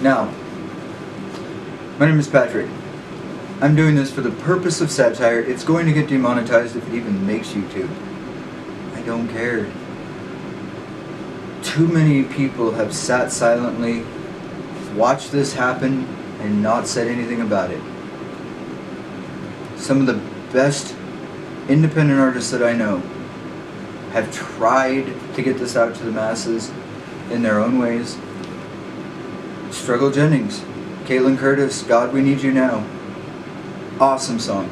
Now, my name is Patrick. I'm doing this for the purpose of satire. It's going to get demonetized if it even makes YouTube. I don't care. Too many people have sat silently, watched this happen, and not said anything about it. Some of the best independent artists that I know have tried to get this out to the masses in their own ways. Struggle Jennings, Caitlin Curtis, God We Need You Now. Awesome song.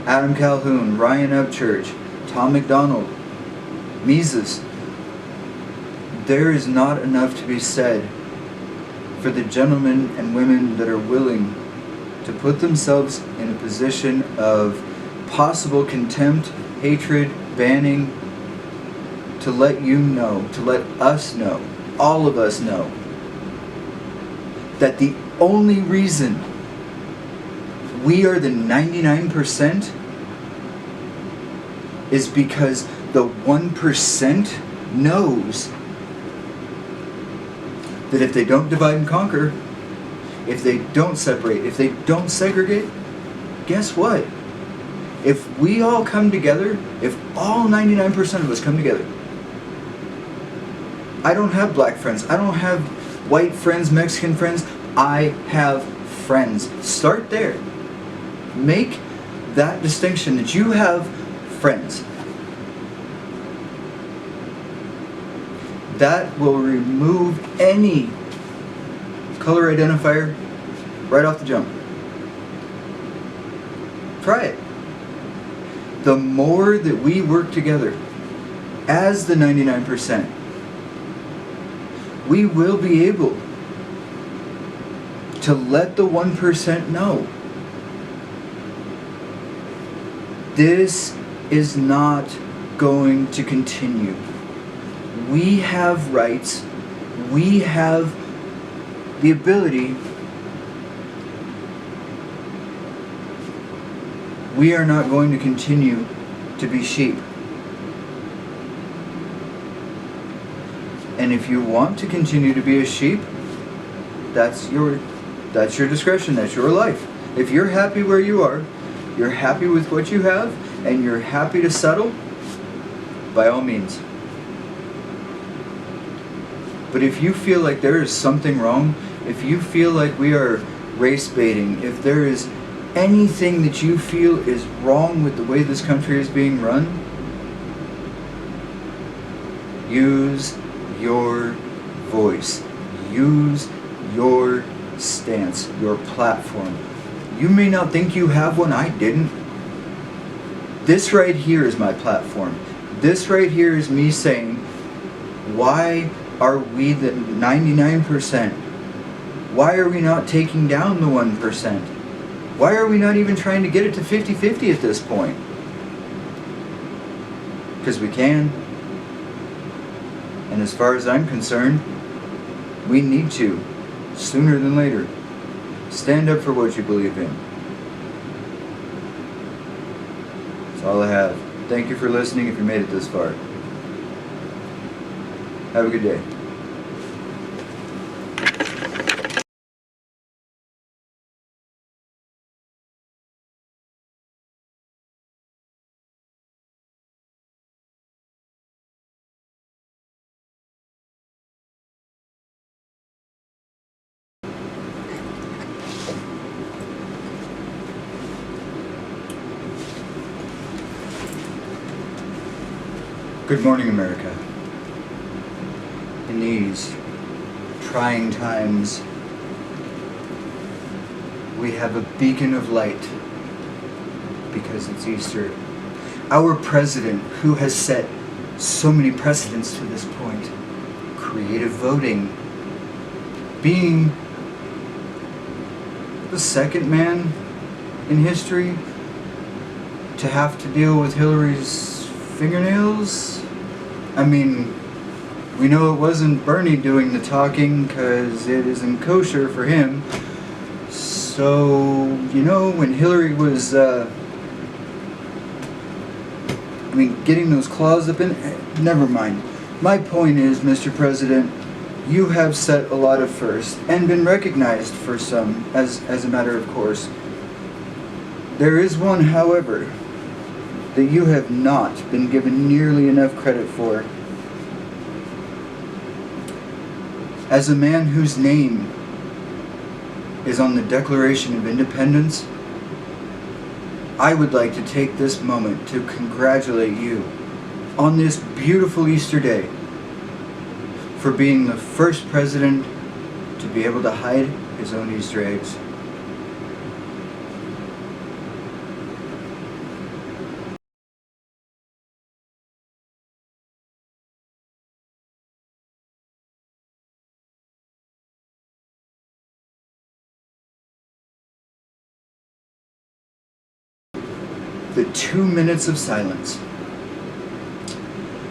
Adam Calhoun, Ryan Upchurch, Tom McDonald, Mises. There is not enough to be said for the gentlemen and women that are willing to put themselves in a position of possible contempt, hatred, banning, to let you know, to let us know, all of us know, that the only reason we are the 99% is because the 1% knows that if they don't divide and conquer, if they don't separate, if they don't segregate, guess what? If we all come together, if all 99% of us come together, I don't have black friends, I don't have white friends, Mexican friends, I have friends. Start there. Make that distinction that you have friends. That will remove any color identifier right off the jump. Try it. The more that we work together as the 99%, we will be able to let the 1% know this is not going to continue. We have rights. We have the ability. We are not going to continue to be sheep. And if you want to continue to be a sheep, that's your discretion, that's your life. If you're happy where you are, you're happy with what you have, and you're happy to settle, by all means. But if you feel like there is something wrong, if you feel like we are race baiting, if there is anything that you feel is wrong with the way this country is being run, use your voice. Use your stance, your platform. You may not think you have one, I didn't. This right here is my platform. This right here is me saying, why are we the 99%? Why are we not taking down the 1%? Why are we not even trying to get it to 50-50 at this point? Because we can. And as far as I'm concerned, we need to, sooner than later. Stand up for what you believe in. That's all I have. Thank you for listening if you made it this far. Have a good day. Good morning, America. In these trying times, we have a beacon of light because it's Easter. Our president, who has set so many precedents to this point, creative voting, being the second man in history to have to deal with Hillary's fingernails. I mean, we know it wasn't Bernie doing the talking because it isn't kosher for him. So, you know, when Hillary was, getting those claws up in, never mind. My point is, Mr. President, You have set a lot of firsts and been recognized for some as a matter of course. There is one, however, that you have not been given nearly enough credit for. As a man whose name is on the Declaration of Independence, I would like to take this moment to congratulate you on this beautiful Easter day for being the first president to be able to hide his own Easter eggs. The 2 minutes of silence,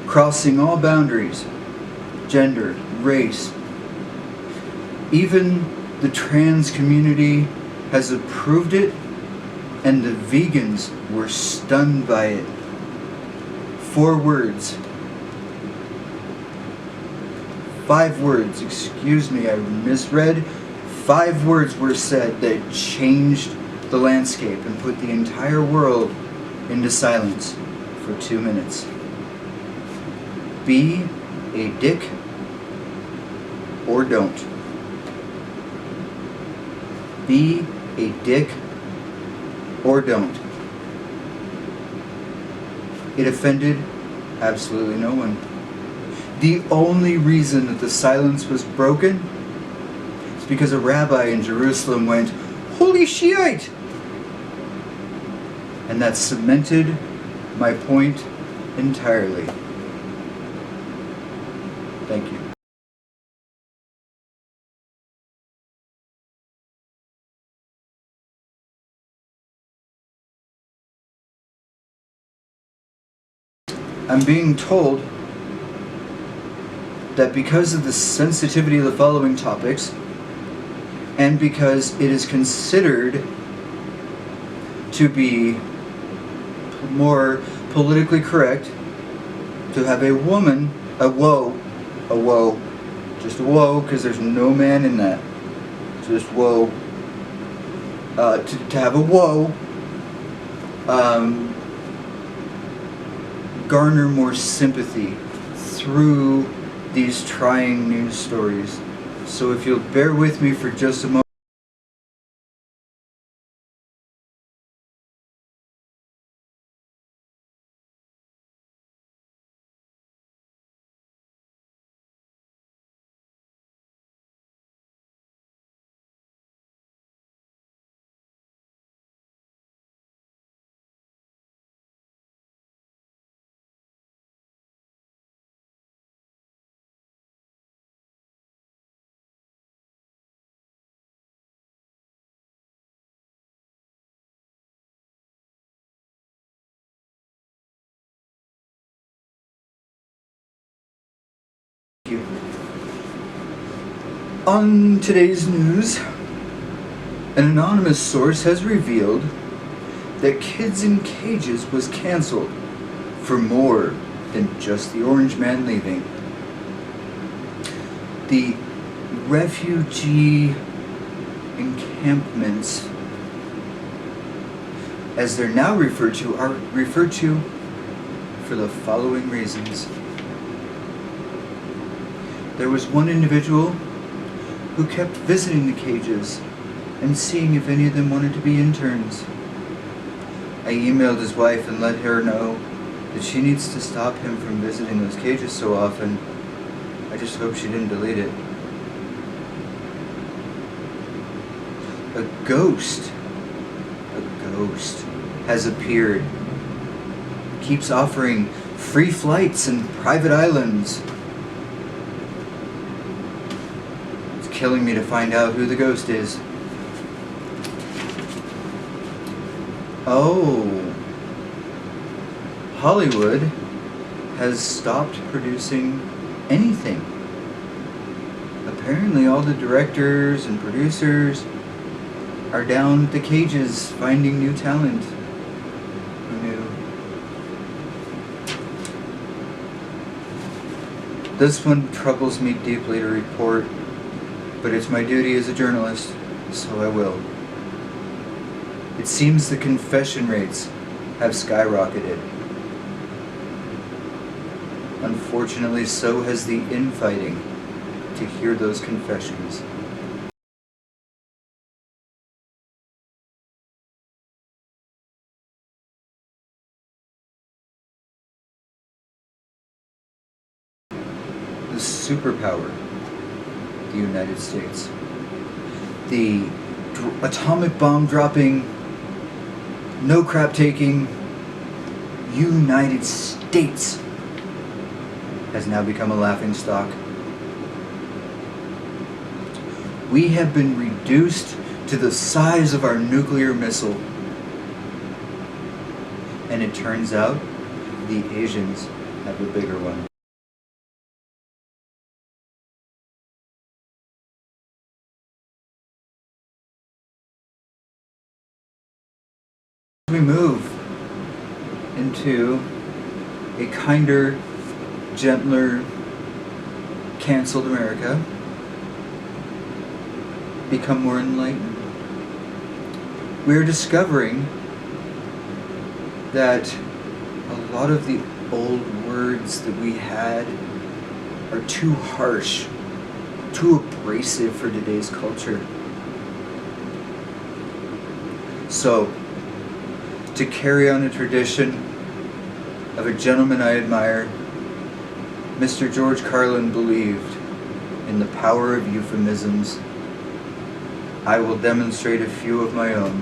crossing all boundaries, gender, race, even the trans community has approved it, and the vegans were stunned by it. 4 words. 5 words, excuse me, I misread. 5 words were said that changed the landscape and put the entire world into silence for 2 minutes. Be a dick or don't. Be a dick or don't. It offended absolutely no one. The only reason that the silence was broken is because a rabbi in Jerusalem went, "Holy Shiite!" And that cemented my point entirely. Thank you. I'm being told that because of the sensitivity of the following topics, and because it is considered to be more politically correct to have a woman, just a woe, because there's no man in that, just woe, to have a woe, garner more sympathy through these trying news stories. So if you'll bear with me for just a moment. On today's news, an anonymous source has revealed that Kids in Cages was canceled for more than just the orange man leaving. The refugee encampments, as they're now referred to, are referred to for the following reasons. There was one individual who kept visiting the cages and seeing if any of them wanted to be interns. I emailed his wife and let her know that she needs to stop him from visiting those cages so often. I just hope she didn't delete it. A ghost has appeared. Keeps offering free flights and private islands. Killing me to find out who the ghost is. Oh, Hollywood has stopped producing anything. Apparently all the directors and producers are down at the cages finding new talent. Who knew? This one troubles me deeply to report, but it's my duty as a journalist, so I will. It seems the confession rates have skyrocketed. Unfortunately, so has the infighting to hear those confessions. The superpower, the United States. The atomic bomb dropping, no crap taking United States has now become a laughingstock. We have been reduced to the size of our nuclear missile. And it turns out the Asians have a bigger one. We move into a kinder, gentler, canceled America, become more enlightened. We are discovering that a lot of the old words that we had are too harsh, too abrasive for today's culture. So, to carry on a tradition of a gentleman I admire, Mr. George Carlin believed in the power of euphemisms. I will demonstrate a few of my own.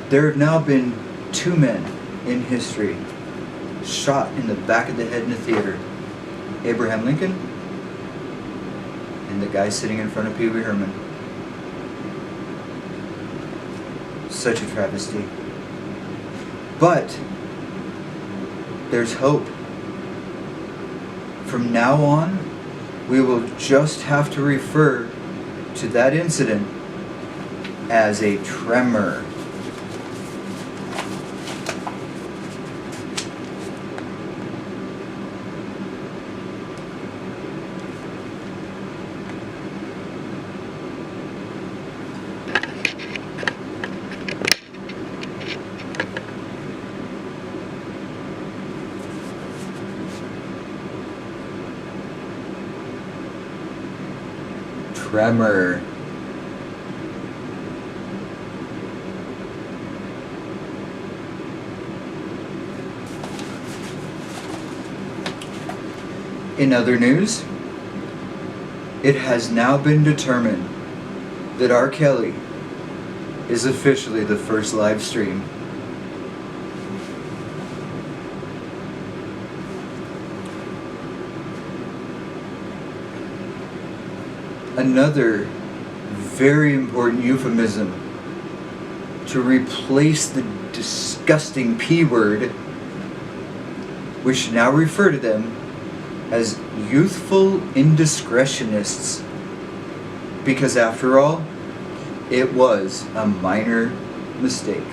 There have now been 2 men in history shot in the back of the head in a theater. Abraham Lincoln and the guy sitting in front of Pee Wee Herman. Such a travesty. But there's hope. From now on, we will just have to refer to that incident as a tremor. Tremor. In other news, it has now been determined that R. Kelly is officially the first live stream. Another very important euphemism to replace the disgusting P word, we should now refer to them as youthful indiscretionists, because after all, it was a minor mistake.